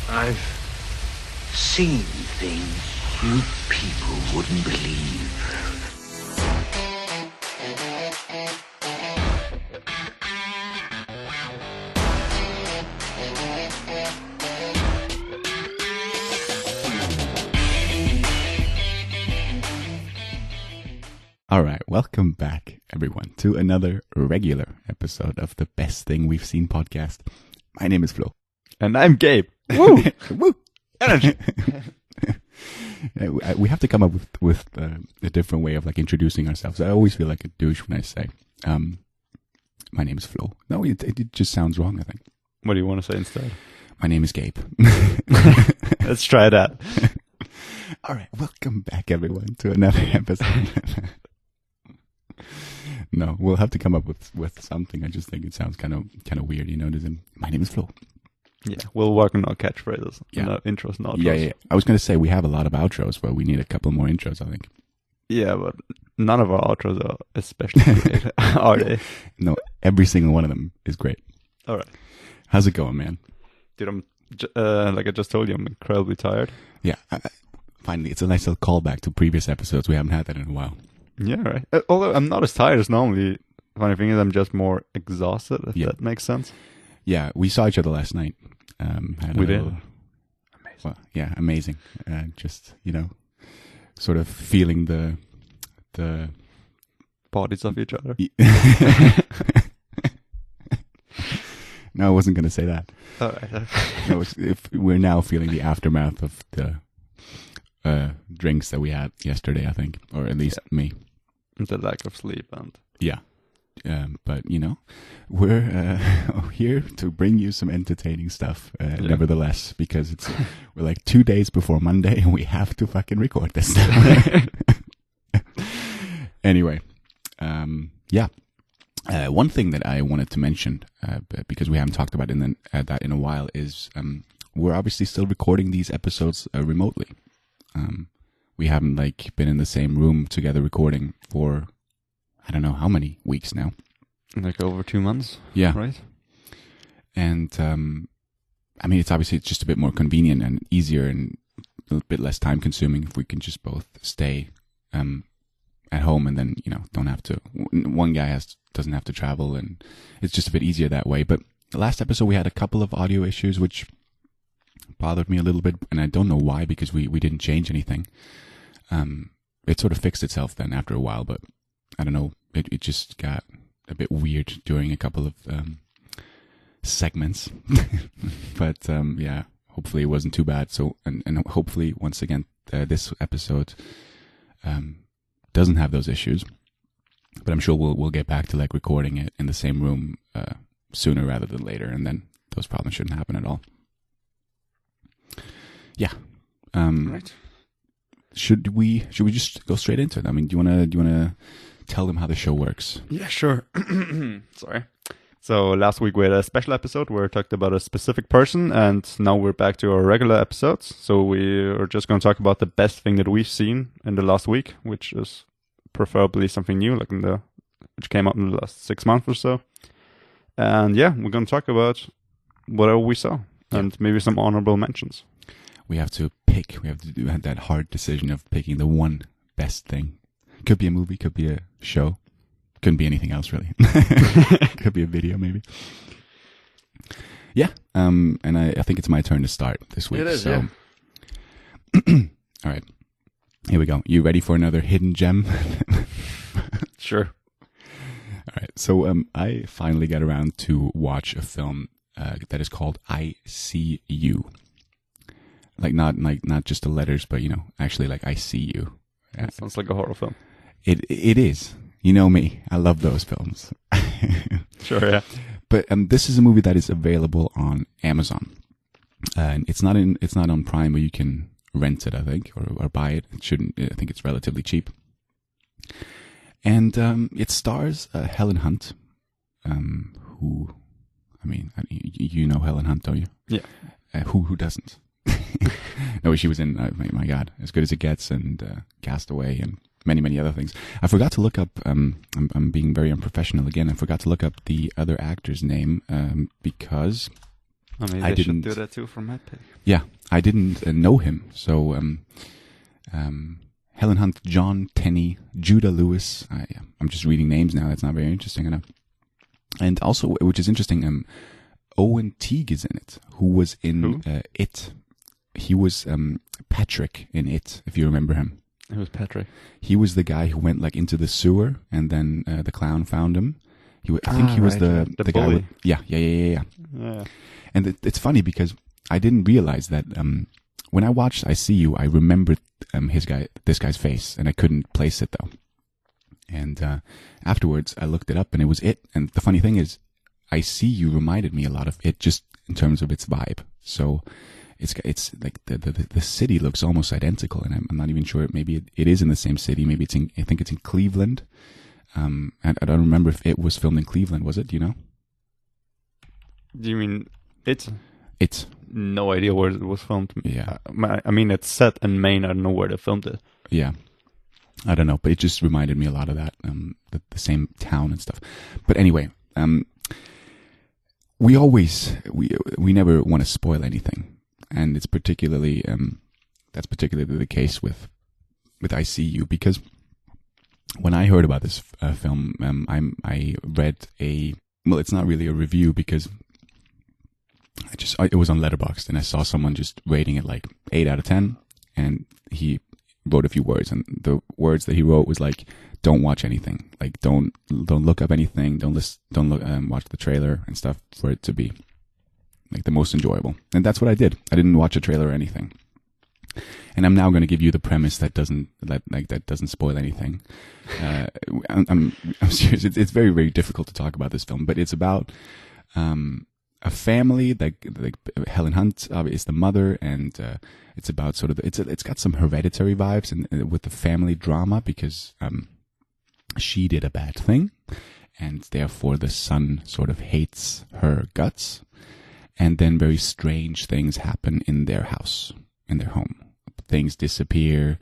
I've seen things you people wouldn't believe. All right, welcome back, everyone, to another regular episode of the Best Thing We've Seen podcast. My name is Flo. And I'm Gabe. Woo! Woo! Energy! We have to come up with a different way of like introducing ourselves. I always feel like a douche when I say, my name is Flo. No, it just sounds wrong, I think. What do you want to say instead? My name is Gabe. Let's try that. All right, welcome back, everyone, to another episode. No, we'll have to come up with something. I just think it sounds kind of weird, you know. My name is Flo. Yeah, we'll work on our catchphrases. Yeah. No, intros and outros. Yeah. I was going to say we have a lot of outros, but we need a couple more intros, I think. Yeah, but none of our outros are especially great, are they? No, every single one of them is great. All right. How's it going, man? Dude, I'm, like I just told you, I'm incredibly tired. Yeah, finally, it's a nice little callback to previous episodes. We haven't had that in a while. Yeah, right. Although I'm not as tired as normally. Funny thing is, I'm just more exhausted, if that makes sense. Yeah, we saw each other last night. We did. Amazing. Well, yeah, amazing. Just, you know, sort of feeling the Bodies of each other. No, I wasn't going to say that. All right. No, if we're now feeling the aftermath of the drinks that we had yesterday, I think, or at least me. The lack of sleep and yeah. But you know, we're here to bring you some entertaining stuff, nevertheless, because we're like 2 days before Monday and we have to fucking record this stuff. Anyway, one thing that I wanted to mention, because we haven't talked about that in a while, is we're obviously still recording these episodes remotely. We haven't like been in the same room together recording for I don't know how many weeks now. Like over 2 months. Yeah. Right. And I mean, it's just a bit more convenient and easier and a bit less time consuming if we can just both stay at home and then, you know, don't have to. One guy doesn't have to travel, and it's just a bit easier that way. But the last episode we had a couple of audio issues which bothered me a little bit, and I don't know why, because we didn't change anything. It sort of fixed itself then after a while, but I don't know, it just got a bit weird during a couple of segments. But yeah, hopefully it wasn't too bad. So and hopefully once again this episode doesn't have those issues. But I'm sure we'll get back to like recording it in the same room sooner rather than later, and then those problems shouldn't happen at all. Yeah. Right. Should we just go straight into it? I mean, do you wanna tell them how the show works? Yeah, sure. Sorry. So last week we had a special episode where we talked about a specific person, and now we're back to our regular episodes. So we are just going to talk about the best thing that we've seen in the last week, which is preferably something new, like which came out in the last 6 months or so. And yeah, we're going to talk about whatever we saw and maybe some honorable mentions. We have to pick. We have to do that hard decision of picking the one best thing. Could be a movie, could be a show. Couldn't be anything else, really. Could be a video, maybe. Yeah, and I think it's my turn to start this week. It is, so. Yeah. All right, here we go. You ready for another hidden gem? Sure. All right, so I finally got around to watch a film that is called I See You. Like not just the letters, but you know, actually like I See You. That sounds like a horror film. It is. You know me. I love those films. Sure, yeah. But this is a movie that is available on Amazon, and it's not on Prime, where you can rent it, I think, or buy it. I think it's relatively cheap. And it stars Helen Hunt, who, I mean, you know Helen Hunt, don't you? Yeah. Who doesn't? No, she was in, my God, As Good as It Gets and Castaway and many, many other things. I forgot to look up, I'm being very unprofessional again, I forgot to look up the other actor's name because I mean, I they should didn't do that too for my pick. Yeah, I didn't know him. So Helen Hunt, John Tenney, Judah Lewis. I'm just reading names now. That's not very interesting enough. And also, which is interesting, Owen Teague is in it, who was in It. He was Patrick in It, if you remember him. It was Patrick. He was the guy who went like into the sewer, and then the clown found him. I think he was the guy. bully. Yeah. And it's funny because I didn't realize that when I watched I See You, I remembered this guy's face, and I couldn't place it though. And afterwards, I looked it up, and it was It. And the funny thing is, I See You reminded me a lot of It, just in terms of its vibe. So it's like the city looks almost identical, and I'm not even sure. Maybe it is in the same city. Maybe I think it's in Cleveland. And I don't remember if It was filmed in Cleveland. Was it? Do you know? Do you mean It? It's no idea where it was filmed. Yeah. I mean, it's set in Maine. I don't know where they filmed it. Yeah. I don't know, but it just reminded me a lot of that, the same town and stuff. But anyway, we never want to spoil anything, and it's particularly that's particularly the case with I See You, because when I heard about this film, I read it's not really a review, because it was on Letterboxd, and I saw someone just rating it like 8 out of 10, and he wrote a few words, and the words that he wrote was like, don't watch anything, like don't look up anything, don't look watch the trailer and stuff for it to be like the most enjoyable. And that's what I did. I didn't watch a trailer or anything. And I'm now going to give you the premise that doesn't spoil anything. I'm serious. It's very, very difficult to talk about this film, but it's about a family, like Helen Hunt is the mother, and it's about sort of it's got some hereditary vibes, and with the family drama, because she did a bad thing, and therefore the son sort of hates her guts, and then very strange things happen in their house, in their home. Things disappear,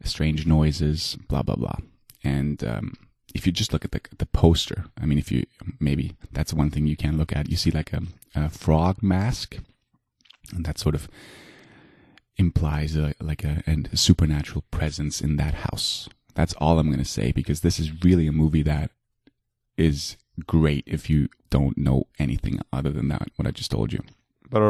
strange noises, blah blah blah. And if you just look at the poster, I mean, maybe that's one thing you can look at. You see like a frog mask, and that sort of implies a supernatural presence in that house. That's all I'm going to say, because this is really a movie that is great if you don't know anything other than that, what I just told you. But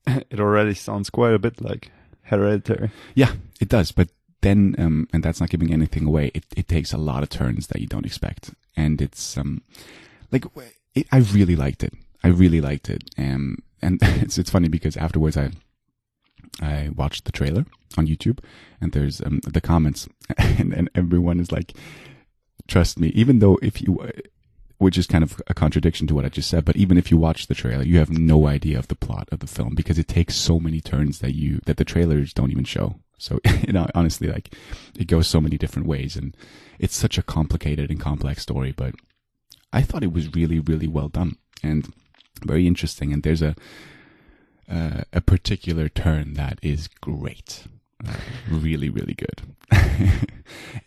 it already sounds quite a bit like Hereditary. Yeah, it does. But then, and that's not giving anything away, it takes a lot of turns that you don't expect. And it's, I really liked it. And it's funny because afterwards I watched the trailer on YouTube, and there's the comments, and everyone is like, trust me, even though which is kind of a contradiction to what I just said, but even if you watch the trailer, you have no idea of the plot of the film, because it takes so many turns that the trailers don't even show. So, honestly, like, it goes so many different ways, and it's such a complicated and complex story, but I thought it was really, really well done and very interesting. And there's a particular turn that is great. Really, really good.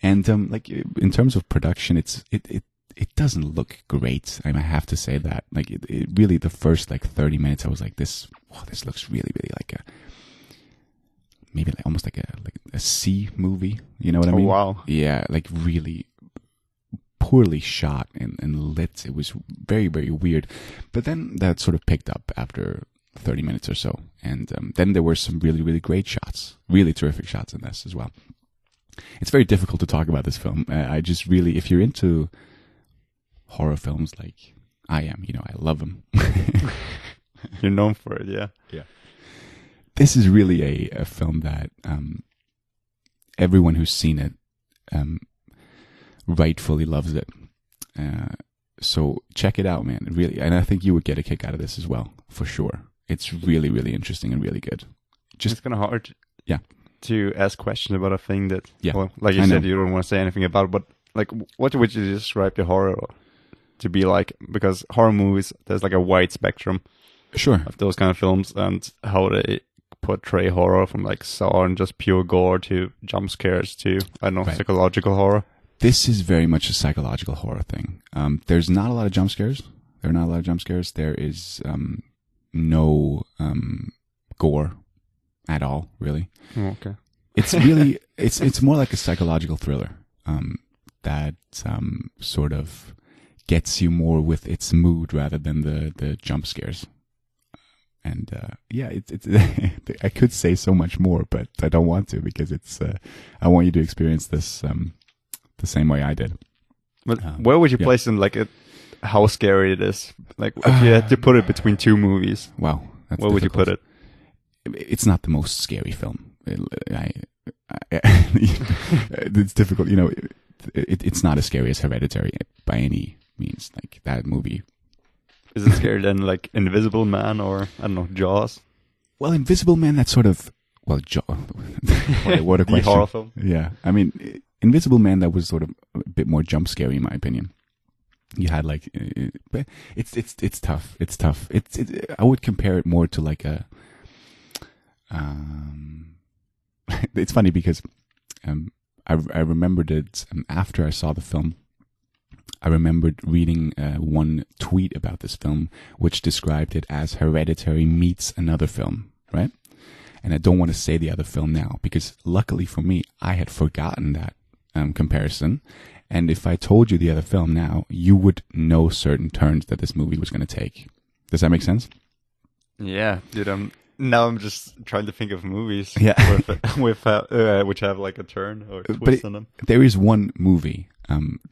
And, in terms of production, it doesn't look great. I have to say that. Like, it really, the first 30 minutes, I was like, this looks really, really like maybe almost like a C movie. You know what I mean? Oh, wow. Yeah, like really poorly shot and lit. It was very, very weird. But then that sort of picked up after 30 minutes or so. And then there were some really, really great shots, really terrific shots in this as well. It's very difficult to talk about this film. I just really, if you're into horror films like I am, I love them. You're known for it, yeah. Yeah. This is really a film that everyone who's seen it rightfully loves it. So check it out, man. Really, and I think you would get a kick out of this as well, for sure. It's really, really interesting and really good. It's kind of hard, yeah, to ask questions about a thing that, yeah, like you said, you don't want to say anything about. But what would you describe the horror to be like? Because horror movies, there's like a wide spectrum, sure, of those kind of films, and how they portray horror from Saw and just pure gore to jump scares to, I don't know, right, psychological horror. This is very much a psychological horror thing. There's not a lot of jump scares. There are not a lot of jump scares. There is no gore at all, really. Oh, okay. It's really it's more like a psychological thriller that sort of gets you more with its mood rather than the jump scares. And yeah, it's I could say so much more, but I don't want to because it's I want you to experience this the same way I did. But where would you place in like how scary it is? Like if you had to put it between two movies, wow, that's where would you put it? It's not the most scary film. It's difficult, you know. It's not as scary as Hereditary by any means. Like that movie. Is it scarier than like Invisible Man or I don't know, Jaws? Well, Invisible Man, that's sort of what a question. The horror film. Yeah, I mean, Invisible Man, that was sort of a bit more jump scary in my opinion. You had like, but it's tough. It's tough. I would compare it more to like a. It's funny because I remembered it after I saw the film. I remembered reading one tweet about this film, which described it as Hereditary meets another film, right? And I don't want to say the other film now because luckily for me, I had forgotten that comparison. And if I told you the other film now, you would know certain turns that this movie was going to take. Does that make sense? Yeah, dude. Now I'm just trying to think of movies with which have like a turn or a twist in them. There is one movie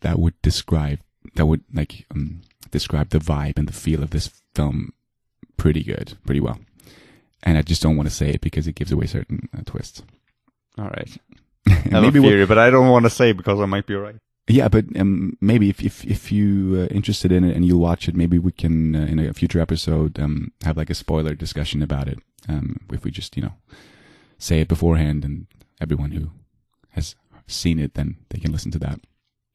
that would describe the vibe and the feel of this film pretty well. And I just don't want to say it because it gives away certain twists. All right. I have maybe a theory, but I don't want to say it because I might be right. Yeah, but maybe if you interested in it and you'll watch it, maybe we can in a future episode have like a spoiler discussion about it. If we just say it beforehand, and everyone who has seen it, then they can listen to that.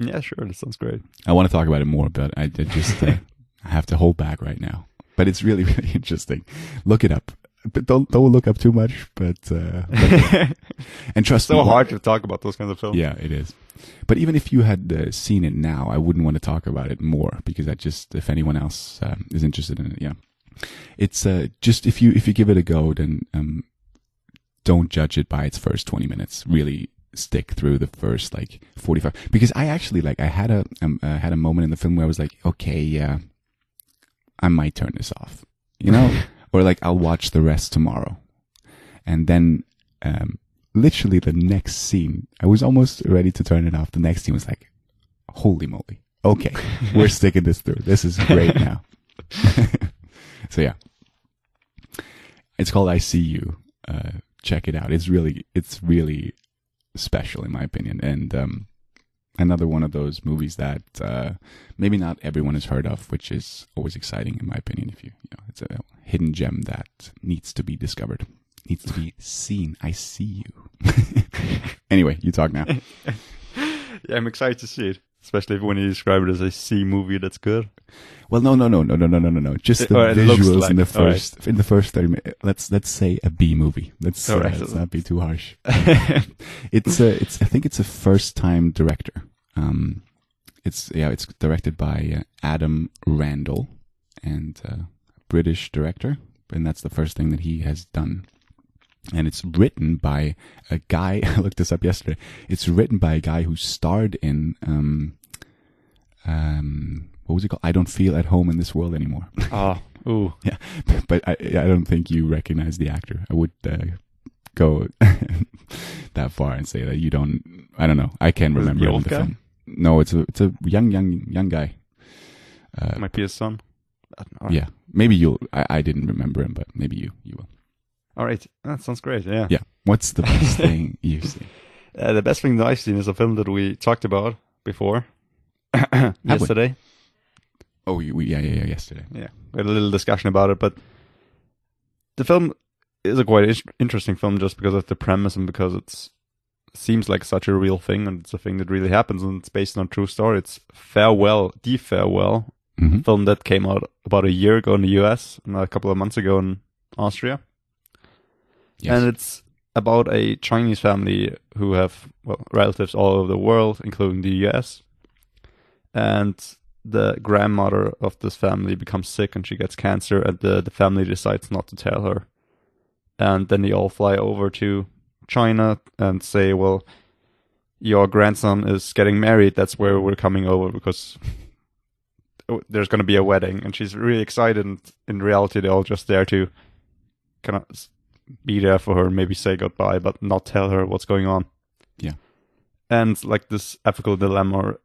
Yeah, sure, that sounds great. I want to talk about it more, but I just I have to hold back right now. But it's really really interesting. Look it up. But don't look up too much. But and trust me, it's so hard to talk about those kinds of films. Yeah, it is. But even if you had seen it now, I wouldn't want to talk about it more because if anyone else is interested in it, yeah, it's just if you give it a go, then don't judge it by its first 20 minutes. Really stick through the first 45 because I actually I had a moment in the film where I was like, okay, yeah, I might turn this off, or I'll watch the rest tomorrow, and then literally the next scene, I was almost ready to turn it off. The next scene was like, holy moly, okay, we're sticking this through. This is great now. So yeah, it's called I See You. Check it out. It's really special in my opinion, and another one of those movies that maybe not everyone has heard of, which is always exciting in my opinion. If it's a hidden gem that needs to be discovered, needs to be seen. I see you. Anyway, you talk now. Yeah, I'm excited to see it, especially when you describe it as a C movie that's good. Well, no. Just the visuals in the first 30 minutes. Let's say a B movie. Let's not be too harsh. I think it's a first-time director. It's directed by Adam Randall, and British director, and that's the first thing that he has done. And it's written by a guy. I looked this up yesterday. It's written by a guy who starred in what was it called? I Don't Feel at Home in This World Anymore. Oh, ooh, yeah. But I don't think you recognize the actor. I would go that far and say that you don't. I don't know. I can't remember the old the guy? film. No, it's a young guy. Might be his son. Yeah, maybe you'll. I didn't remember him, but maybe you will. All right, that sounds great. Yeah. Yeah. What's the best thing you've seen? The best thing that I've seen is a film that we talked about before yesterday. Oh, yesterday. Yeah, we had a little discussion about it, but the film is a quite interesting film just because of the premise and because it seems like such a real thing and it's a thing that really happens and it's based on a true story. It's Farewell, mm-hmm. film that came out about a year ago in the US and a couple of months ago in Austria. Yes. And it's about a Chinese family who have relatives all over the world, including the US. And the grandmother of this family becomes sick and she gets cancer, and the family decides not to tell her. And then they all fly over to China and say, well, your grandson is getting married. That's where we're coming over because there's going to be a wedding. And she's really excited. And in reality, they're all just there to kind of be there for her, maybe say goodbye, but not tell her what's going on. Yeah. And like this ethical dilemma,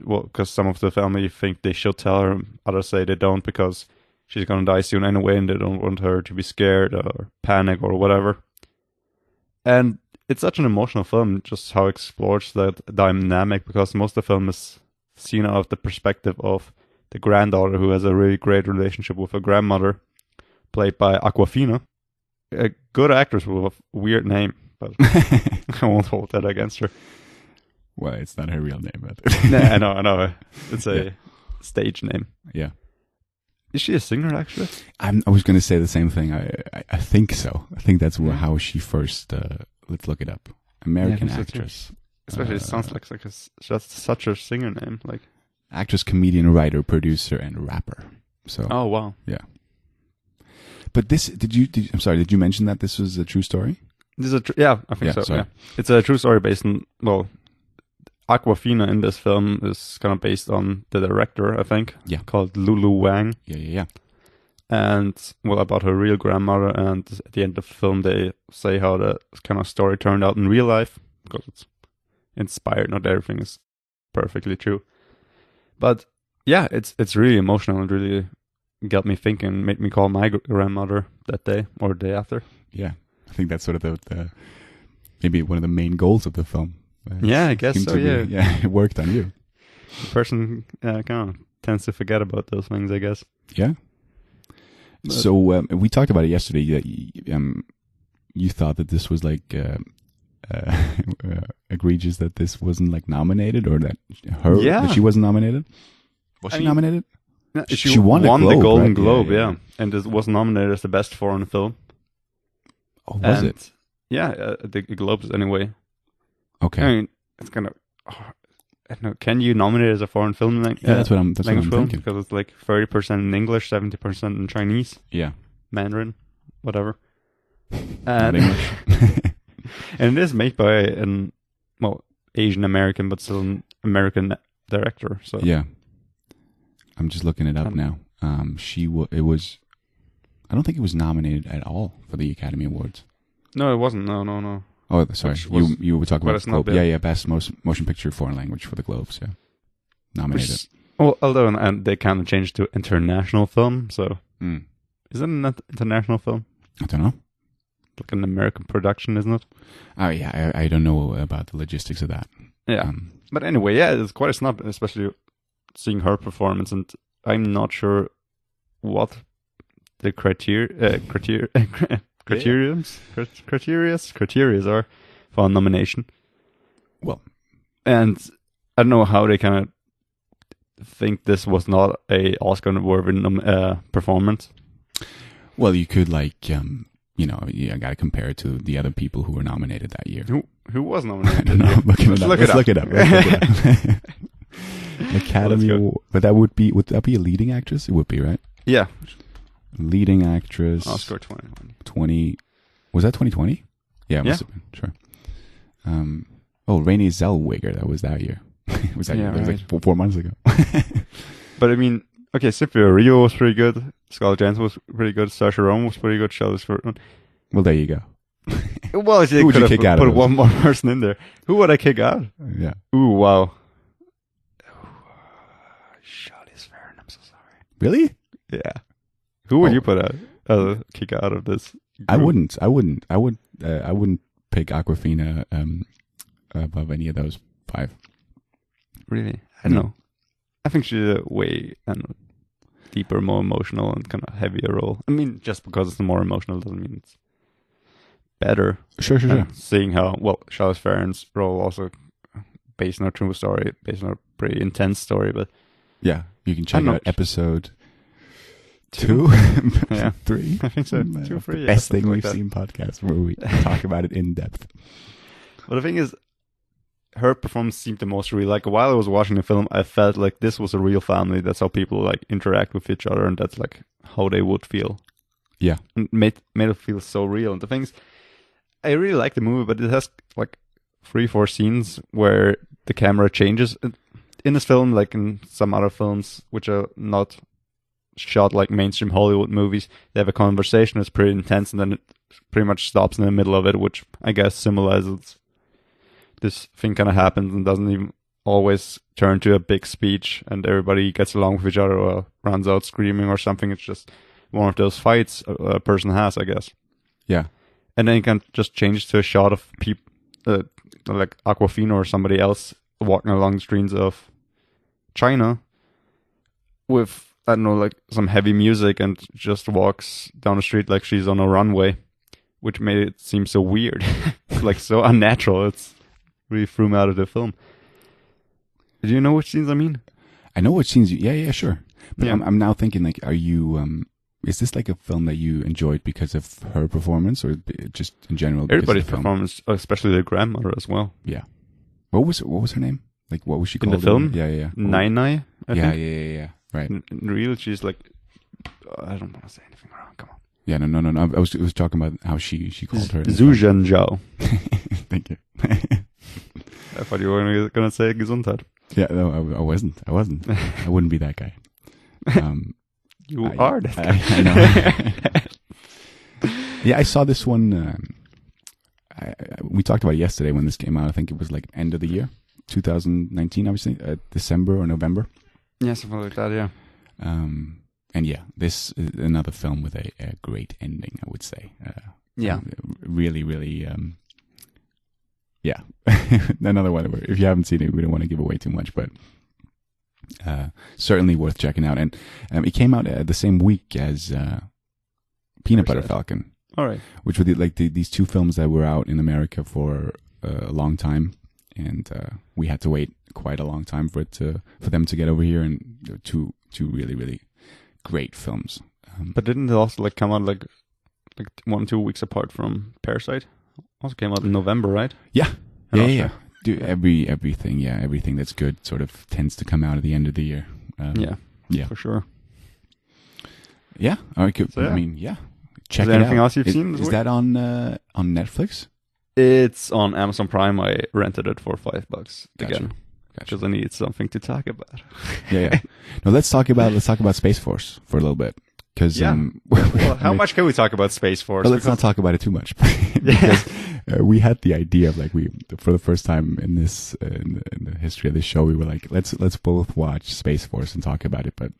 well, because some of the family think they should tell her, others say they don't because she's going to die soon anyway, and they don't want her to be scared or panic or whatever. And it's such an emotional film, just how it explores that dynamic, because most of the film is seen out of the perspective of the granddaughter, who has a really great relationship with her grandmother, played by Awkwafina. A good actress with a weird name, but I won't hold that against her. Well, it's not her real name, but I know. It's a stage name. Yeah. Is she a singer, actually? I was going to say the same thing. I think so. I think that's how she first. Let's look it up. American actress. Especially, it sounds like just such a singer name, like actress, comedian, writer, producer, and rapper. So. Oh wow. Yeah. But this, did you mention that this was a true story? This is I think so. Sorry. Yeah, it's a true story based on, well, Awkwafina in this film is kind of based on the director, I think. Yeah. Called Lulu Wang. Yeah. And, well, about her real grandmother, and at the end of the film they say how the kind of story turned out in real life, because it's inspired, not everything is perfectly true. But, yeah, it's really emotional and really got me thinking, made me call my grandmother that day, or the day after. Yeah, I think that's sort of the maybe one of the main goals of the film. Yeah, I guess so, yeah. It worked on you. The person kind of tends to forget about those things, I guess. Yeah. But, so we talked about it yesterday. You thought that this was like egregious that this wasn't like nominated, or that that she wasn't nominated. Was she nominated? She won the Golden Globe, yeah. And it was nominated as the best foreign film. Oh, was it? Yeah, the Globes anyway. Okay. I mean, it's kind of. I don't know. Can you nominate it as a foreign film? That's what I'm thinking. Because it's like 30% in English, 70% in Chinese. Yeah. Mandarin, whatever. Not English. And it is made by an Asian American, but still an American director. So yeah. I'm just looking it up now. It was. I don't think it was nominated at all for the Academy Awards. No, it wasn't. No. Oh, sorry. You were talking about Globe. Yeah, best motion picture foreign language for the Globes. Yeah, nominated. Although they kind of changed to international film. So is it an international film? I don't know. Like an American production, isn't it? Oh yeah, I don't know about the logistics of that. Yeah, but anyway, yeah, it's quite a snub, especially seeing her performance, and I'm not sure what the criteria are for a nomination. Well, and I don't know how they kind of think this was not a Oscar-worthy performance. Well, you could you got to compare it to the other people who were nominated that year. Who was nominated? I don't know. Let's look it up. Academy Award, but would that be a leading actress? It would be, right? Yeah. Leading actress. Oscar 2020. 20. Was that 2020? Yeah, it must have been. Sure. Renée Zellweger. That was that year. It was that year. That was like 4 months ago. But I mean, okay, Cynthia Rio was pretty good. Scarlett Johansson was pretty good. Saoirse Ronan was pretty good. Well, there you go. Well, who would you kick out? Put one more person in there. Who would I kick out? Yeah. Ooh, wow. Charlize Theron. I'm so sorry. Really? Yeah. Who would you put out? Kick out of this group? I wouldn't pick Awkwafina above any of those 5. Really? I don't know. I think she's a way deeper, more emotional, and kind of heavier role. I mean, just because it's more emotional doesn't mean it's better. Sure. Seeing how, Charlize Theron's role also based on a true story, based on a pretty intense story, but yeah, you can check out episode 2, 3. I think so. 2, 3. Best thing we've seen podcast where we talk about it in depth. But the thing is, her performance seemed the most real. Like while I was watching the film, I felt like this was a real family. That's how people like interact with each other, and that's like how they would feel. Yeah. And made it feel so real. And the things, I really like the movie, but it has like 3-4 scenes where the camera changes in this film, like in some other films which are not shot like mainstream Hollywood movies. They have a conversation that's pretty intense, and then it pretty much stops in the middle of it, which I guess symbolizes this thing kind of happens and doesn't even always turn to a big speech and everybody gets along with each other or runs out screaming or something. It's just one of those fights a person has, I guess. Yeah. And then you can just change to a shot of people like Aquafina or somebody else walking along the streets of China with, I don't know, like some heavy music, and just walks down the street like she's on a runway, which made it seem so weird, like so unnatural. It's really threw me out of the film. Do you know which scenes I mean? I know which scenes you... Yeah, sure. But Yeah. I'm now thinking, like, are you... is this like a film that you enjoyed because of her performance, or just in general? because of Everybody's the film? performance, especially the grandmother as well. Yeah. What was her name? Like, what was she In called? the film? Yeah. Nai, I Yeah, think. yeah. Right. In real, she's like, I don't want to say anything wrong. Come on. Yeah, no. I was talking about how she called her. Zhu Zhenjiao. Thank you. I thought you were going to say Gesundheit. Yeah, no, I wasn't. I wouldn't be that guy. You are that guy. I know. Yeah, I saw this one. We talked about it yesterday when this came out. I think it was like end of the year, 2019, obviously, December or November. Yeah, something like that, yeah. And yeah, this is another film with a great ending, I would say. Yeah. Really, really, yeah. Another one where, if you haven't seen it, we don't want to give away too much, but certainly worth checking out. And it came out the same week as Peanut Butter Falcon. All right. Which were these two films that were out in America for a long time, and we had to wait quite a long time for them to get over here, and they were two really, really great films. But didn't it also like come out like 1-2 weeks apart from Parasite? Also came out in November, right? Yeah. And Yeah. Oscar. Dude, everything that's good sort of tends to come out at the end of the year. Yeah, for sure. Yeah. All right. Good. So, yeah. I mean, yeah. Check Is there it anything out. else you've seen this Is week? that on Netflix? It's on Amazon Prime. I rented it for $5 Gotcha. again because I needed something to talk about. Yeah. No, let's talk about Space Force for a little bit. Because Well, how much can we talk about Space Force? Well, let's not talk about it too much. Because we had the idea of like for the first time in this in the history of this show, we were like, let's both watch Space Force and talk about it. But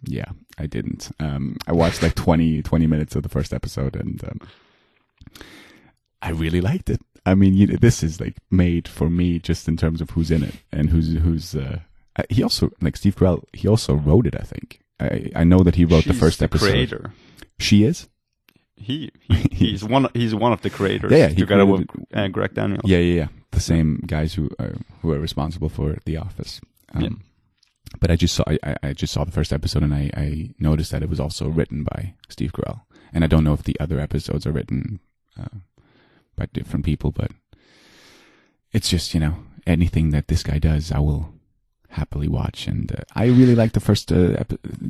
yeah, I didn't. I watched like 20 minutes of the first episode, and I really liked it. I mean, this is like made for me just in terms of who's in it and who's. He also, like Steve Carell, he also wrote it. I think. I know that he wrote the first episode. Creator. She is. He's one of the creators. Yeah, together with Greg Daniels. Yeah. The same guys who are responsible for The Office. But I just saw the first episode, and I noticed that it was also written by Steve Carell. And I don't know if the other episodes are written by different people, but it's just, anything that this guy does, I will happily watch. And I really like the first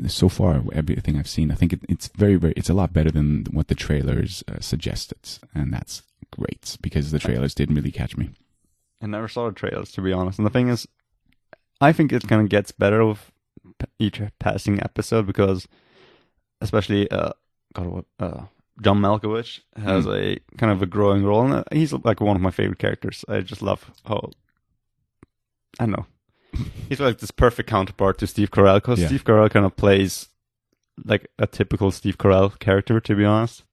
so far, everything I've seen. I think it's very, very, it's a lot better than what the trailers suggested, and that's great because the trailers didn't really catch me. I never saw the trailers, to be honest. And the thing is, I think it kind of gets better with each passing episode, because especially John Malkovich has a kind of a growing role, and he's like one of my favorite characters. I just love how, I don't know, he's like this perfect counterpart to Steve Carell, because Steve Carell kind of plays like a typical Steve Carell character, to be honest.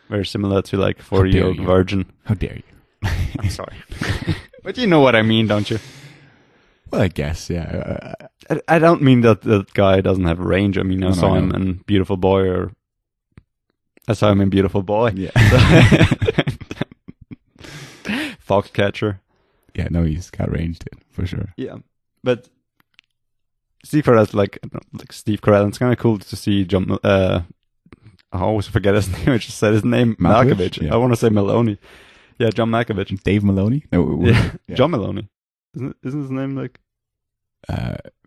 Very similar to like 40-Year-Old Virgin. How dare you? I'm sorry. But you know what I mean, don't you? Well, I guess, yeah. I don't mean that the guy doesn't have range. I mean, I saw him in Beautiful Boy, or I saw him in Beautiful Boy. Yeah. Foxcatcher. Yeah, no, he's got range, dude, for sure. Yeah, but Steve Carell's like Steve Carell. And it's kind of cool to see John. I always forget his name. I just said his name, Malkovich. Yeah. I want to say Maloney. Yeah, John Malkovich. Dave Maloney? No, yeah, John Maloney. Isn't his name like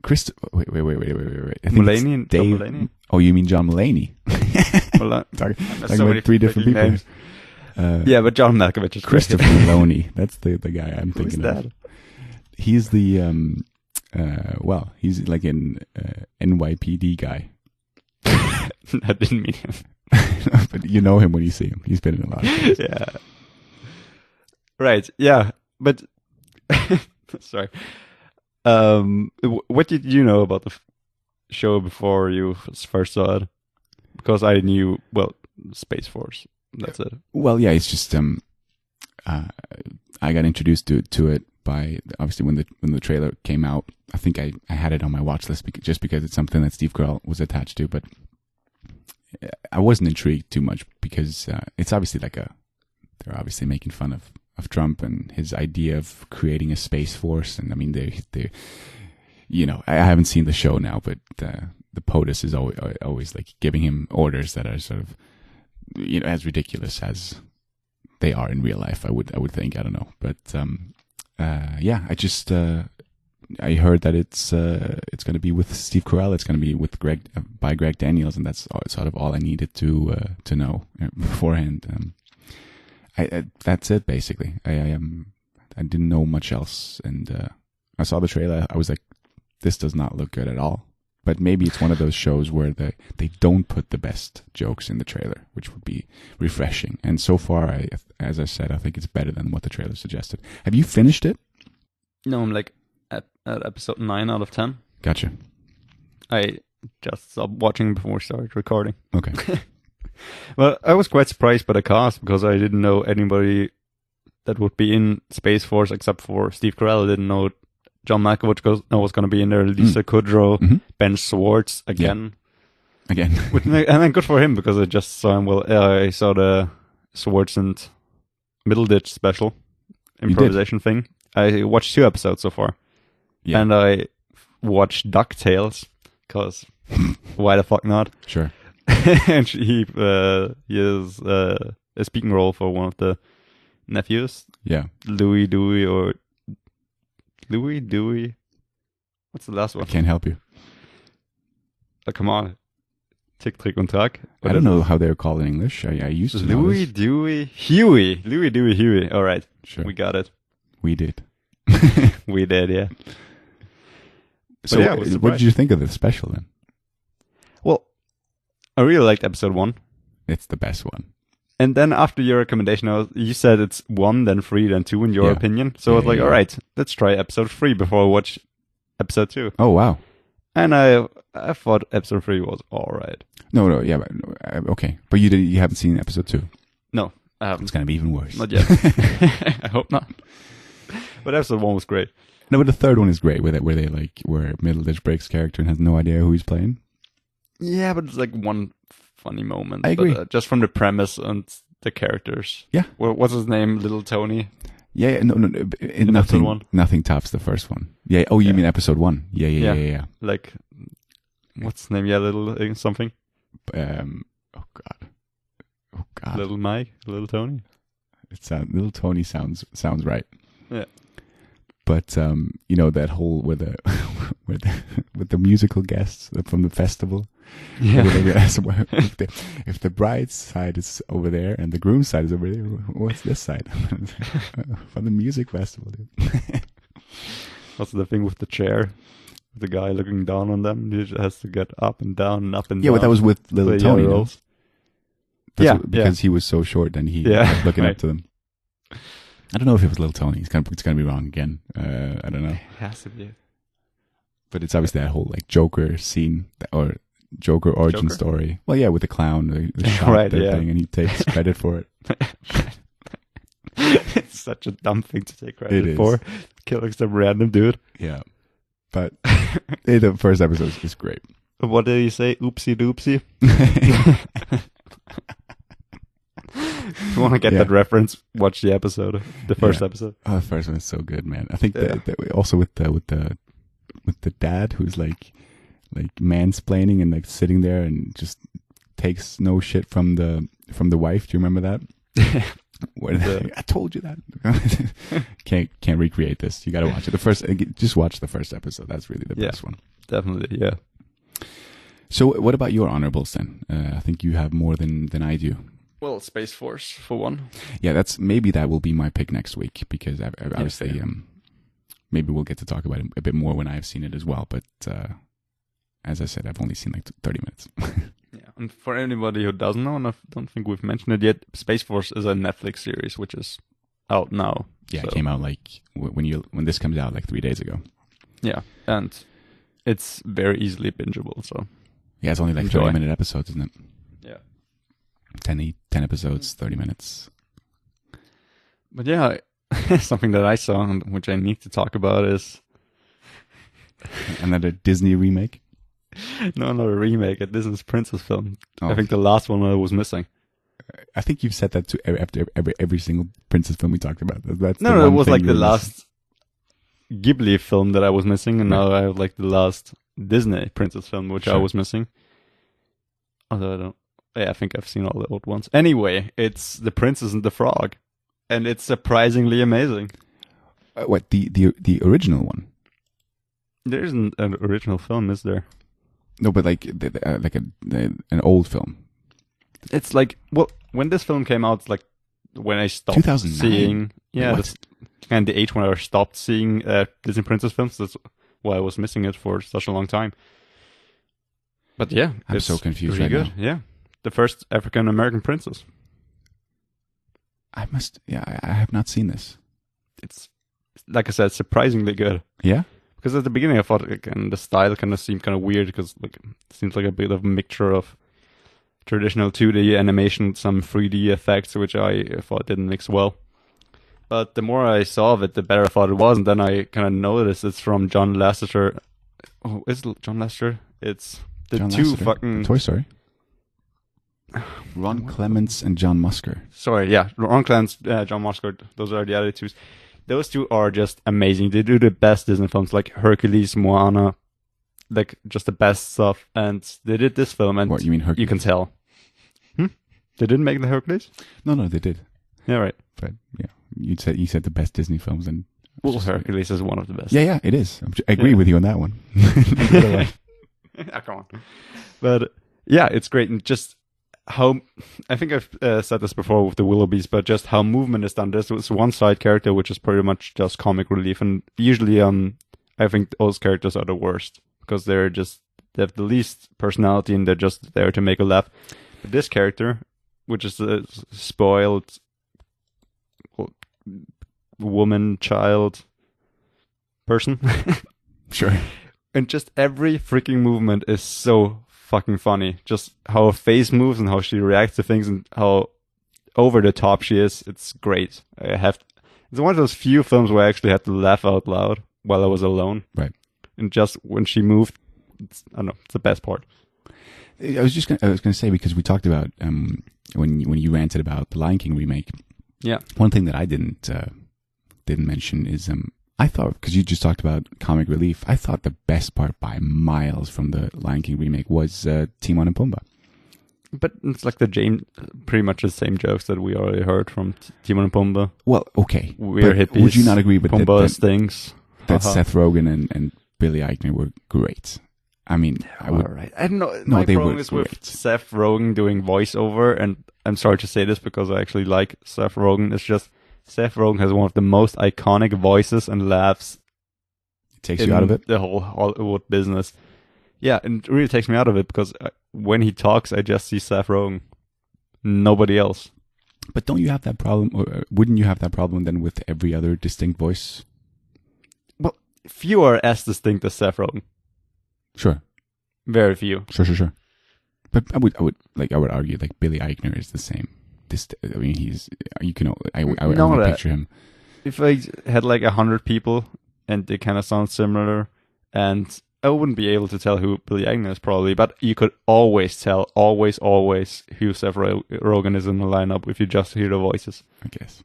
Chris? Wait. I think Mulaney? it's Dave. John Mulaney? Oh, you mean John Mulaney? Well, talking so about three different people. names. Yeah, but John Malkovich is Christopher Maloney. That's the guy I'm Who's thinking that? of. He's the he's like an NYPD guy. I didn't mean him. But you know him when you see him. He's been in a lot of things. Yeah. Right. Yeah. But sorry. What did you know about the show before you first saw it? Because I knew, well, Space Force. That's it. Well, yeah, it's just I got introduced to it by obviously when the trailer came out. I think I had it on my watch list just because it's something that Steve Carell was attached to, but I wasn't intrigued too much because it's obviously they're obviously making fun of Trump and his idea of creating a space force. And I mean, they I haven't seen the show now, but the POTUS is always like giving him orders that are sort of, as ridiculous as they are in real life. I would think, I don't know, but yeah, I heard that it's going to be with Steve Carell. It's going to be with by Greg Daniels, and that's sort of all I needed to know beforehand. That's it basically. I didn't know much else, and I saw the trailer. I was like, this does not look good at all. But maybe it's one of those shows where they don't put the best jokes in the trailer, which would be refreshing. And so far, as I said, I think it's better than what the trailer suggested. Have you finished it? No, I'm like at episode 9 out of 10. Gotcha. I just stopped watching before we started recording. Okay. Well, I was quite surprised by the cast because I didn't know anybody that would be in Space Force except for Steve Carell. I didn't know John Malkovich was going to be in there, Lisa Kudrow, Ben Schwartz again. Yeah. Again. And then good for him because I just saw him. Well, I saw the Schwartz and Middleditch special improvisation thing. I watched 2 episodes so far. Yeah. And I watched DuckTales because why the fuck not? Sure. And he is a speaking role for one of the nephews. Yeah. Louis Dewey. What's the last one? I can't help you. Oh, come on. Tick, Trick und Track. I don't know how they're called in English. I used to know Louis this. Dewey Huey. Louis Dewey Huey. All right. Sure. We got it. We did. We did, yeah. So yeah, what did you think of the special then? Well, I really liked episode 1. It's the best one. And then after your recommendation, you said it's 1, then 3, then 2 in your opinion. So I was like, all right, let's try episode 3 before I watch episode 2. Oh, wow. And I thought episode 3 was all right. No, yeah, but, okay. But you haven't seen episode 2? No, I haven't. It's going to be even worse. Not yet. I hope not. But episode 1 was great. No, but the third one is great, where Middleditch breaks character and has no idea who he's playing. Yeah, but it's like one funny moment. I agree. But, just from the premise and the characters. Yeah. What's his name? Little Tony? Yeah, no, nothing tops the first one. Yeah. Oh, you mean episode 1? Yeah. Like, what's his name? Yeah, little something. Oh God. Little Mike, Little Tony. Little Tony sounds right. Yeah. But that whole with the musical guests from the festival. Yeah. If the bride's side is over there and the groom's side is over there, what's this side? From the music festival, dude. What's the thing with the chair? The guy looking down on them, he just has to get up and down and up and down. Yeah, but that was with Little Tony. No? Because he was so short and he kept looking up to them. I don't know if it was Little Tony. It's gonna be wrong again. I don't know. It has to be. But it's obviously that whole like Joker scene or Joker origin story. Well, yeah, with the clown, the shot thing, and he takes credit for it. It's such a dumb thing to take credit for. Killing some random dude. Yeah, but the first episode is great. What did he say? Oopsie doopsie. If you want to get that reference, watch the episode, the first episode. Oh, the first one is so good, man. I think that also with the dad who's like mansplaining and like sitting there and just takes no shit from the wife. Do you remember that? I told you that. can't recreate this. You got to watch it. Just watch the first episode. That's really the best one. Definitely, yeah. So, what about your honorables then? I think you have more than I do. Well, Space Force for one. Yeah, that will be my pick next week because obviously, maybe we'll get to talk about it a bit more when I've seen it as well. But as I said, I've only seen like 30 minutes. Yeah, and for anybody who doesn't know, and I don't think we've mentioned it yet, Space Force is a Netflix series which is out now. Yeah, so. It came out like when this comes out like 3 days ago. Yeah, and it's very easily bingeable. So yeah, it's only like 30-minute episodes, isn't it? Yeah, 10 episodes, 30 minutes. But yeah, something that I saw and which I need to talk about is another Disney remake. No, not a remake, a Disney's princess film. Oh. I think the last one was missing. I think you've said that to after every single princess film we talked about. That's no, it was like the last Ghibli film that I was missing, and now I have like the last Disney princess film which I was missing. Although I think I've seen all the old ones. Anyway, it's The Princess and the Frog, and it's surprisingly amazing. What the original one? There isn't an original film, is there? No, but like an old film. It's like, well, when this film came out, it's like when I stopped 2009. seeing. Yeah, that's kind of the age when I stopped seeing Disney princess films. That's why I was missing it for such a long time. But yeah, I'm so confused really right good. now. Yeah, the first African American princess. I have not seen this. It's like I said, surprisingly good. Yeah. Because at the beginning I thought the style kind of seemed kind of weird because like it seems like a bit of a mixture of traditional 2D animation, some 3D effects, which I thought didn't mix well. But the more I saw of it, the better I thought it was, and then I kind of noticed it's from John Lasseter. Oh, is it John Lasseter? It's the John two Lasseter. fucking Toy Story. Ron Clements and John Musker. Sorry, yeah, Ron Clements, John Musker. Those are the other two. Those two are just amazing. They do the best Disney films, like Hercules, Moana, like just the best stuff. And they did this film, and What, you mean Hercules? You can tell. They didn't make the Hercules? No, they did. Yeah, right. But yeah, you said the best Disney films, and Well, Hercules is one of the best. yeah, it is. I agree with you on that one. Come on. But yeah, it's great, and just how I think I've said this before with the Willoughbys, but just how movement is done. There's one side character which is pretty much just comic relief, and usually I think those characters are the worst because they have the least personality and they're just there to make a laugh. But this character, which is a spoiled woman, child, person, Sure. and just every freaking movement is so fucking funny. Just how her face moves and how she reacts to things and how over the top she is. It's great. It's one of those few films where I actually had to laugh out loud while I was alone. Right. And just when she moved, I don't know, it's the best part. I was gonna say, because we talked about when you ranted about the Lion King remake. Yeah. One thing that I didn't mention is I thought, because you just talked about comic relief, I thought the best part by miles from the Lion King remake was Timon and Pumbaa. But it's like pretty much the same jokes that we already heard from Timon and Pumbaa. Well, okay. We're hippies. Would you not agree with Pumbaa stings. that Seth Rogen and Billy Eichner were great? I mean, I would. All right. I don't know. No, My they problem were is with great. Seth Rogen doing voiceover, and I'm sorry to say this because I actually like Seth Rogen. It's just Seth Rogen has one of the most iconic voices and laughs. It takes you out of it. The whole Hollywood business. Yeah, and it really takes me out of it because when he talks, I just see Seth Rogen. Nobody else. But don't you have that problem, or wouldn't you have that problem then with every other distinct voice? Well, few are as distinct as Seth Rogen. Sure. Very few. Sure. But I would argue like Billy Eichner is the same. I mean, I would picture him. If I had like 100 people and they kind of sound similar, and I wouldn't be able to tell who Billy Eichner is probably, but you could always tell, always who Seth Rogen is in the lineup if you just hear the voices. I guess.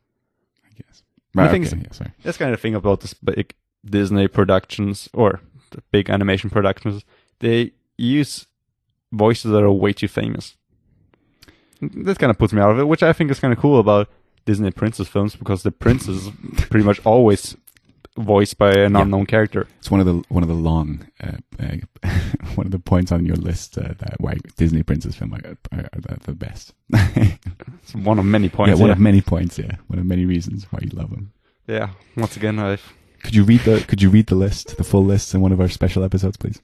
I think sorry. that's kind of the thing about this big Disney productions or the big animation productions. They use voices that are way too famous. That kind of puts me out of it, which I think is kind of cool about Disney princess films because the princess is pretty much always voiced by an unknown character. It's one of the long one of the points on your list that why Disney princess film are the best. It's one of many points. Yeah, one of many points. Yeah, one of many reasons why you love them. Yeah. Once again, Could you read the list, the full list, in one of our special episodes, please?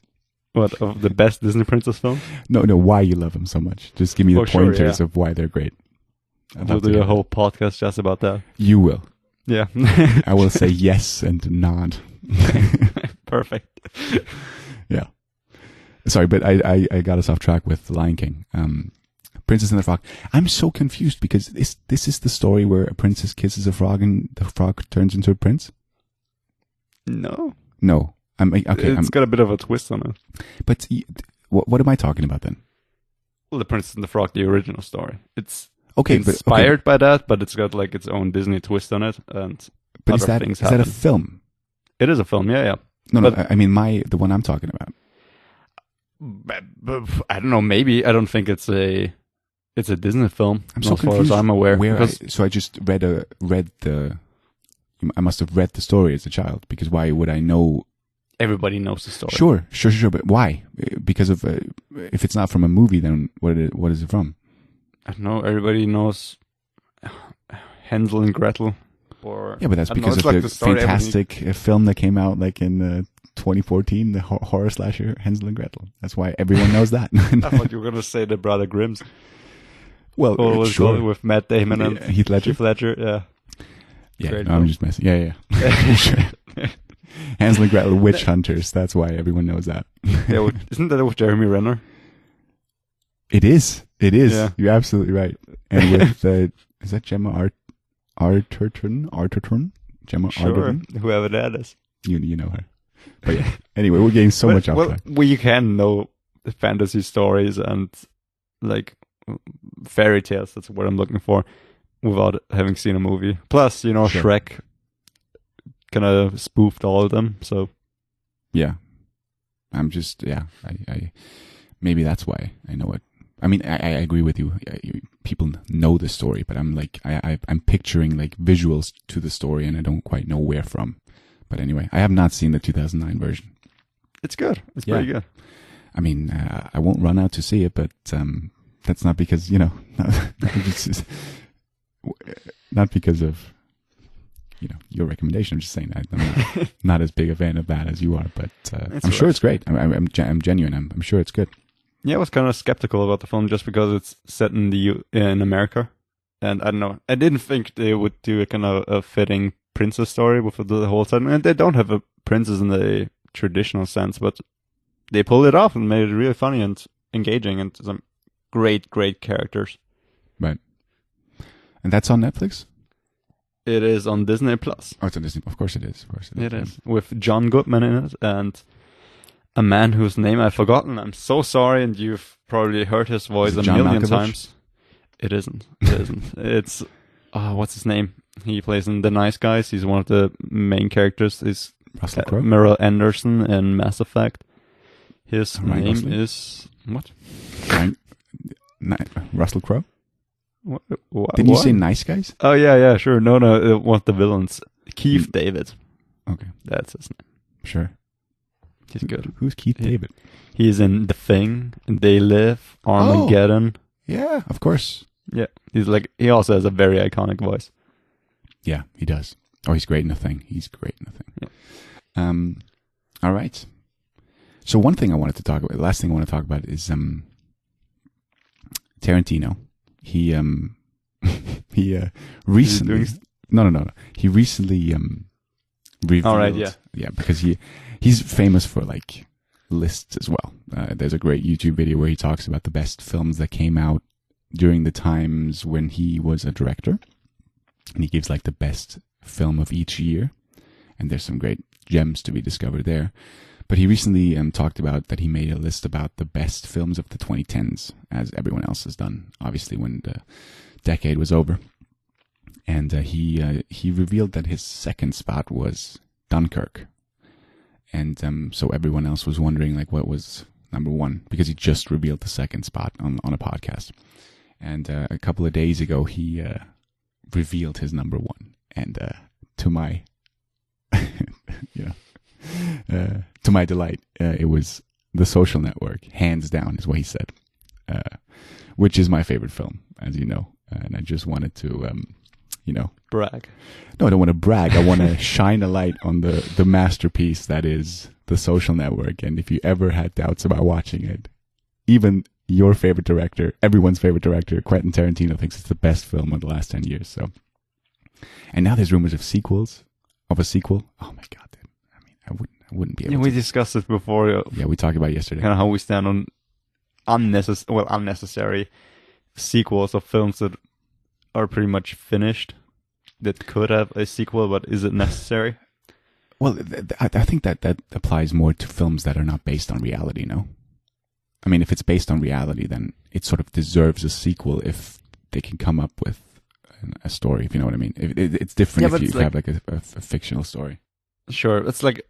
What, of the best Disney princess films? No, why you love them so much. Just give me the pointers of why they're great. We'll do a whole podcast just about that. You will. Yeah. I will say yes and nod. Perfect. Yeah. Sorry, but I got us off track with The Lion King. Princess and the Frog. I'm so confused because this is the story where a princess kisses a frog and the frog turns into a prince? No. It's got a bit of a twist on it. But what am I talking about then? Well, The Princess and the Frog, the original story. It's okay, inspired by that, but it's got like its own Disney twist on it, and but other is things that a film? It is a film, yeah. No, I mean the one I'm talking about. I don't know. Maybe I don't think it's a Disney film. I'm so as far confused. as I'm aware. So I just read the. I must have read the story as a child because why would I know? Everybody knows the story. Sure. But why? Because of if it's not from a movie, then what is it from? I don't know. Everybody knows Hansel and Gretel. Yeah, but that's because of the fantastic film that came out like in 2014, the horror slasher Hansel and Gretel. That's why everyone knows that. I thought you were going to say the Brother Grimm's. Well, sure. With Matt Damon and Heath Ledger. Yeah. Yeah, no, I'm just messing. Yeah. Sure. Hansel and Gretel witch hunters. That's why everyone knows that. Yeah, isn't that with Jeremy Renner? It is. Yeah. You're absolutely right. And with is that Gemma Arterton? Gemma Arterton? Whoever that is. You know her. But yeah. Anyway, we're getting so much off track. Well, you can know fantasy stories and like fairy tales. That's what I'm looking for, without having seen a movie. Plus, sure. Shrek kind of spoofed all of them. So yeah, I'm just I maybe that's why I know it. I mean, I agree with you. People know the story, but I'm like I'm picturing like visuals to the story, and I don't quite know where from. But anyway, I have not seen the 2009 version. It's good. It's pretty good. I mean, I won't run out to see it, but that's not because not because of your recommendation. I'm just saying I'm not as big a fan of that as you are, but I'm sure it's great. I'm genuine. I'm sure it's good. Yeah, I was kind of skeptical about the film just because it's set in in America, and I don't know. I didn't think they would do a kind of a fitting princess story with the whole time, and they don't have a princess in the traditional sense, but they pulled it off and made it really funny and engaging, and some great characters. Right, and that's on Netflix. It is on Disney Plus. Oh, it's on Disney. Of course it is. It is with John Goodman in it and a man whose name I've forgotten. I'm so sorry, and you've probably heard his voice a million times. It isn't. It's what's his name? He plays in The Nice Guys. He's one of the main characters. Is Russell Crowe? Merrill Anderson in Mass Effect. His Ryan name Gosling? is what? Russell Crowe? What? Didn't you say Nice Guys? Oh yeah, sure. No, one of the villains. Keith David. Okay, that's his name. Sure. He's good. Who's Keith David? He's in The Thing, They Live, Armageddon. Yeah, of course. Yeah, he also has a very iconic voice. Yeah, he does. Oh, he's great in The Thing. Yeah. All right. So one thing I wanted to talk about, the last thing I want to talk about is Tarantino. He recently no. He recently revealed. All right, yeah, because he's famous for like lists as well. There's a great YouTube video where he talks about the best films that came out during the times when he was a director, and he gives like the best film of each year, and there's some great gems to be discovered there. But he recently talked about that he made a list about the best films of the 2010s, as everyone else has done, obviously, when the decade was over. And he revealed that his second spot was Dunkirk. And so everyone else was wondering, like, what was number one? Because he just revealed the second spot on a podcast. And a couple of days ago, he revealed his number one, and to my, to my delight, it was The Social Network, hands down, is what he said, which is my favorite film, as you know, and I just wanted to, brag. No, I don't want to brag. I want to shine a light on the masterpiece that is The Social Network, and if you ever had doubts about watching it, even your favorite director, everyone's favorite director, Quentin Tarantino, thinks it's the best film of the last 10 years. So, and now there's rumors of a sequel. Oh my god, dude. I mean, I wouldn't be able. We discussed it before. Yeah, we talked about it yesterday. Kind of how we stand on unnecessary sequels of films that are pretty much finished, that could have a sequel, but is it necessary? Well, I think that applies more to films that are not based on reality. No. I mean, if it's based on reality, then it sort of deserves a sequel if they can come up with a story, if you know what I mean. It's different if you have like a fictional story. Sure. It's like,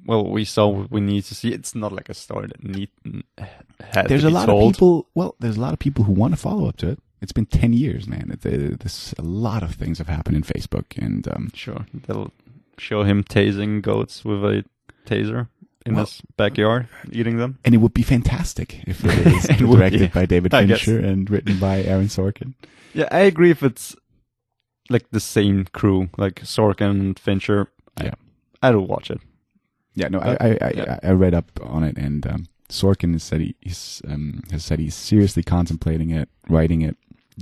well, we saw what we need to see. It's not like a story that has There's to a be lot told. of people, there's a lot of people who want to follow up to it. It's been 10 years, man. There's a lot of things have happened in Facebook. And Sure. They'll show him tasing goats with a taser in his backyard, eating them. And it would be fantastic if it is directed by David Fincher and written by Aaron Sorkin. Yeah, I agree if it's like the same crew, like Sorkin and Fincher. Yeah. I don't watch it. Yeah, no, I read up on it, and Sorkin has said he's seriously contemplating it, writing it,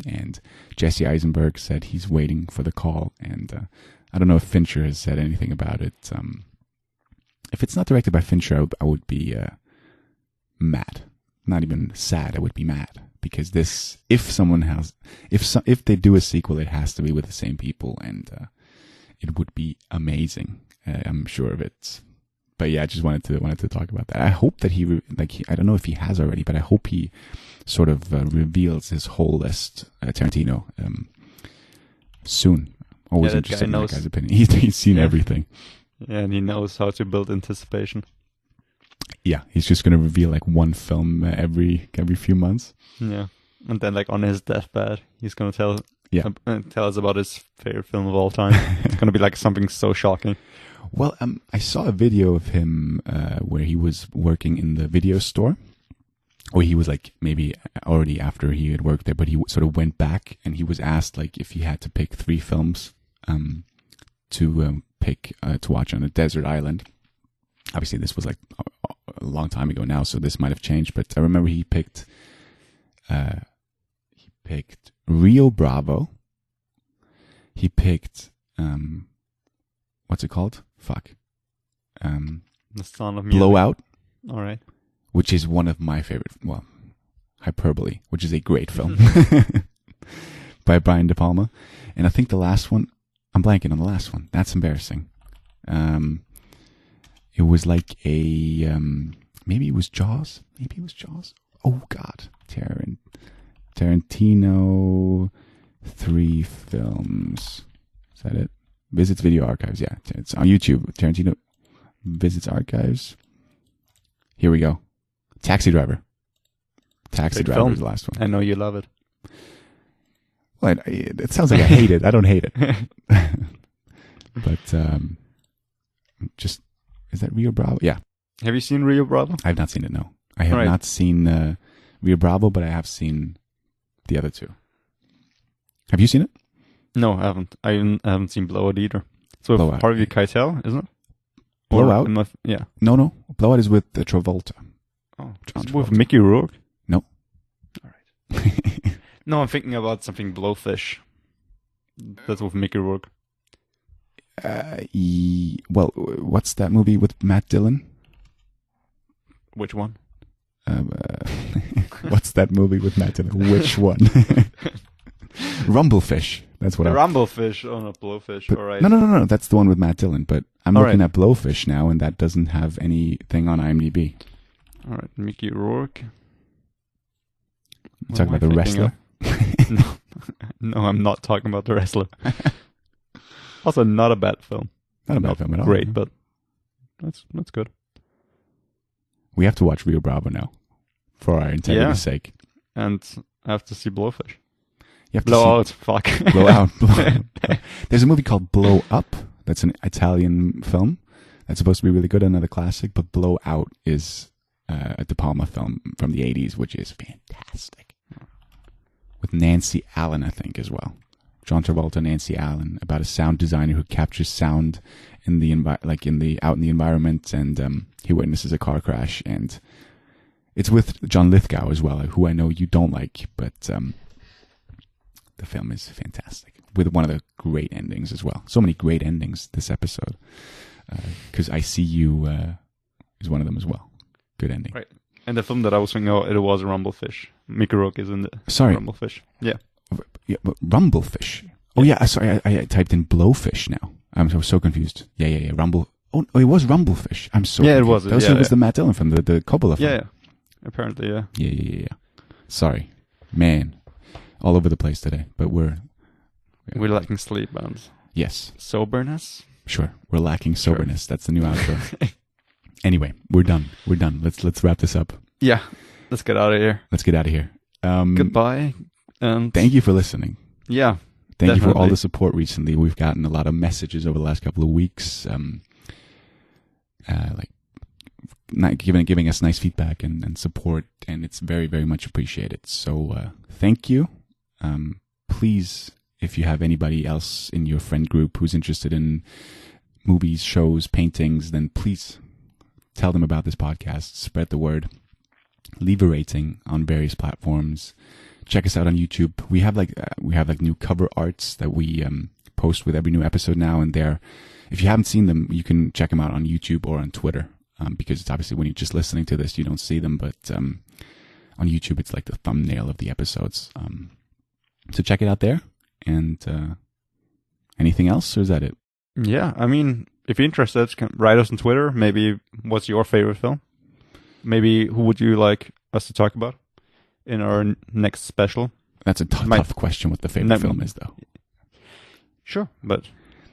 and Jesse Eisenberg said he's waiting for the call, and I don't know if Fincher has said anything about it. If it's not directed by Fincher, I would be mad. Not even sad. I would be mad because if they do a sequel, it has to be with the same people, and it would be amazing. I'm sure of it. But yeah, I just wanted to talk about that. I hope that I don't know if he has already, but I hope he sort of reveals his whole list, Tarantino, soon. Always interested in that guy's opinion. He's seen everything. Yeah, and he knows how to build anticipation. Yeah, he's just going to reveal like one film every few months. Yeah, and then like on his deathbed, he's going to tell us about his favorite film of all time. It's going to be like something so shocking. Well, I saw a video of him where he was working in the video store, or he was like maybe already after he had worked there, but he sort of went back and he was asked like if he had to pick 3 films to watch on a desert island. Obviously, this was like a long time ago now, so this might have changed. But I remember he picked Rio Bravo. He picked what's it called? Fuck. The Sound of Music. Blowout. All right. Which is one of my favorite. Well, Hyperbole, which is a great film by Brian De Palma. And I think the last one, I'm blanking on the last one. That's embarrassing. It was like a maybe it was Jaws. Oh God, Tarantino 3 films. Is that it? Visits Video Archives. Yeah, it's on YouTube. Tarantino Visits Archives. Here we go. Taxi Driver. Taxi Driver film. is the last one. I know you love it. Well, it sounds like I hate it. I don't hate it. But just, is that Rio Bravo? Yeah. Have you seen Rio Bravo? I have not seen it, no. I have not seen Rio Bravo, but I have seen the other 2. Have you seen it? No, I haven't. I haven't seen Blowout either. It's with Blowout. Harvey Keitel, isn't it? Blowout? Yeah. No. Blowout is with Travolta. Oh, John it's with Travolta. Mickey Rourke? No. All right. No, I'm thinking about something Blowfish. That's with Mickey Rourke. Well, what's that movie with Matt Dillon? Which one? What's that movie with Matt Dillon? Which one? Rumblefish. That's what Rumblefish. Oh, no, Blowfish. All right. No. That's the one with Matt Dillon. But I'm looking at Blowfish now, and that doesn't have anything on IMDb. All right, Mickey Rourke. You talking about the wrestler? No, I'm not talking about the wrestler. Also, not a bad film. Not a bad film at all. Great, but that's good. We have to watch Rio Bravo now, for our integrity's sake. And I have to see Blowfish. You have to Blow see- out. Fuck. Blow out. There's a movie called Blow Up. That's an Italian film. That's supposed to be really good, another classic. But Blow Out is a De Palma film from the 80s, which is fantastic. With Nancy Allen, I think, as well. John Travolta, Nancy Allen, about a sound designer who captures sound in the out in the environment, and he witnesses a car crash, and it's with John Lithgow as well, who I know you don't like, but the film is fantastic, with one of the great endings as well. So many great endings this episode, because I See You is one of them as well. Good ending. Right. And the film that I was thinking of, it was Rumblefish. Mickey Rourke is in the Sorry. Rumblefish. Yeah. Yeah, but Rumblefish. Oh yeah, sorry, I typed in Blowfish now. I was so confused. Yeah. Rumble. Oh, it was Rumblefish. I'm so Yeah, it confused. was. That was, Yeah, it was yeah. the Matt Dillon film, the Coppola film. Yeah. Apparently, yeah. Yeah. Sorry, man, all over the place today. But we're We're lacking sleep and yes, soberness. sure. We're lacking soberness. That's the new outro. Anyway, we're done. Let's wrap this up. Yeah. Let's get out of here. Let's get out of here. Goodbye. And Thank you for listening. yeah. Thank you for all Definitely. the support recently. We've gotten a lot of messages over the last couple of weeks, giving us nice feedback and support, and it's very, very much appreciated. So thank you. Please, if you have anybody else in your friend group who's interested in movies, shows, paintings, then please tell them about this podcast. Spread the word. Leave a rating on various platforms. Check us out on YouTube. We have new cover arts that we post with every new episode now and there. If you haven't seen them, you can check them out on YouTube or on Twitter, because it's obviously when you're just listening to this, you don't see them. But on YouTube, it's like the thumbnail of the episodes. So check it out there. And anything else, or is that it? Yeah. I mean, if you're interested, write us on Twitter. Maybe what's your favorite film? Maybe who would you like us to talk about in our next special? That's a tough question. What the favorite film is, though? Sure, but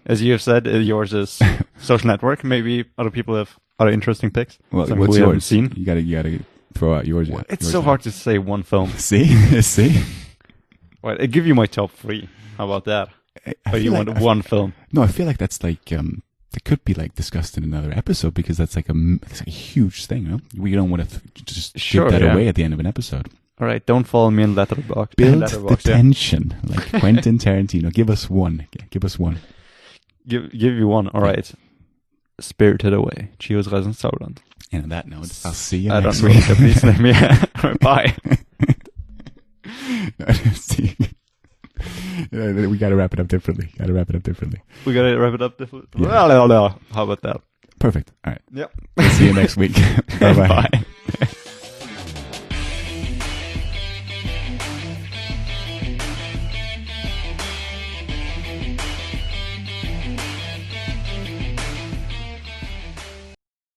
as you have said, yours is Social Network. Maybe other people have other interesting picks. Well, Something what's we haven't yours? seen. You gotta throw out yours. Well, it's yours so now. hard to say one film. See. Well, I give you my top 3. How about that? I Or you feel want like- one film? No, I feel like that's like it could be like discussed in another episode, because that's like it's like a huge thing. No? We don't want to just Sure, give that yeah. away at the end of an episode. All right, don't follow me in Letterboxd. Build Letterboxd, the yeah. tension, like Quentin Tarantino. Give us one. Give us one. Give you one. All right. Spirited Away. Chios Reisen Sauerland. And on that note, I'll see you I next don't know week. the Japanese name. Yeah. Bye. See. We gotta wrap it up differently. We gotta wrap it up. Yeah. Well, how about that? Perfect. All right. Yep. We'll see you next week. Bye-bye. Bye.